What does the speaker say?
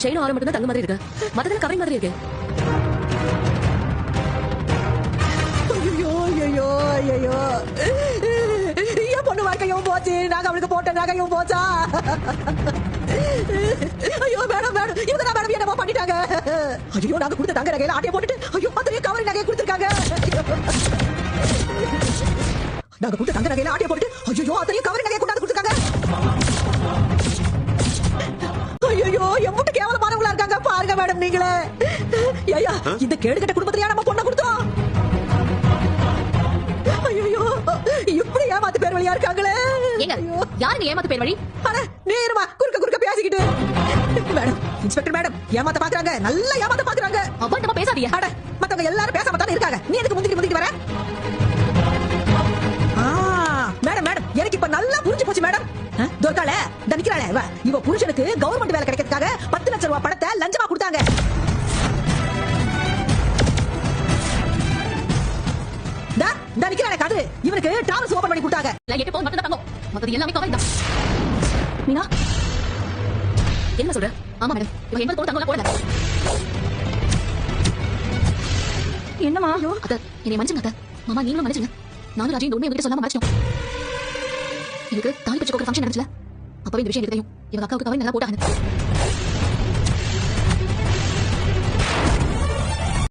Chain ஆரம் மட்டும் தான் தங்க மாதிரி இருக்கு, மத்ததெல்லாம் கவரிங் மாதிரி இருக்கு. ஐயோ ஐயோ ஐயோ, என் பொண்ணு வாழ்க்கையும் போச்சு, நாங்க அவளுக்கு போட்ட நகையும் போச்சா. ஐயோ மேடம் மேடம், இவங்க தான் மேடம் என்னமோ பண்ணிட்டாங்க. ஐயோ நாங்க கொடுத்த தங்க நகையில ஆட்டைய போட்டுட்டு ஐயோ அத்தனையும் கவரிங் நகையை கொடுத்துருக்காங்க. நாங்க கொடுத்த தங்க நகையில ஆட்டைய போட்டுட்டு ஐயோ அத்தனையும் கவரிங் நகையை கொண்டாந்து கொடுத்துருக்காங்க. ஐயோ எம்புட்டு கேவலமானவங்களா இருக்காங்க பாருங்க மேடம் நீங்களே. ஐயா இந்த கேடுகட்ட குடும்பத்திலேயே நம்ம பொண்ணை கொடுத்தோம். ஐயோ இப்படி ஏமாத்து பேர் வழியா இருக்காங்களே. யாருங்க ஏமாத்து பேர் வழி? நேருமா குறுக்க குறுக்க பேசிக்கிட்டு. மேடம் இன்ஸ்பெக்டர் மேடம் ஏமாத்த பாக்குறாங்க, நல்லா ஏமாத்த பாக்குறாங்க. அபத்தமா பேசாதீங்க. அட மத்தவங்க எல்லாரும் பேசாம தானே இருக்காங்க, நீ எதுக்கு முந்திட்டு வர? மேடம் மேடம் எனக்கு இப்ப நல்லா புரிஞ்சு போச்சு மேடம். தோர்கால நிக்கிறாளே இவ புருஷனுக்கு கவர்மெண்ட் வேலை கிடைக்கிறதுக்காக 10 லட்சம் ரூபாய் பணத்தை லஞ்சமா கொடுத்தாங்க. நிக்கிறாளே காது இவனுக்கு டிராவல்ஸ் ஓபன் பண்ணி கொடுத்தாங்க. 8 பவுன் மட்டும் தான் தங்கம், மத்தது எல்லாமே கவரிங் தான். மீனா என்ன சொல்ற? ஆமா மேடம், இவ 80 பவுன் தங்கம்லாம் போடல. என்னமா? அத என்னை மன்னிச்சுங்க அத்த. மாமா நீங்களும் மன்னிச்சுங்க. நானும் ராஜி இந்த உண்மையை உங்ககிட்ட சொல்லாம மறைச்சிட்டோம். இதுக்கு தாலி பச்சை கோக்குற ஃபங்க்ஷன் நடந்துச்சுல, அப்பவே இந்த விஷயம் எனக்கு தெரியும். இவங்க அக்காவுக்கு கவரிங் நல்லா போட்டாங்க.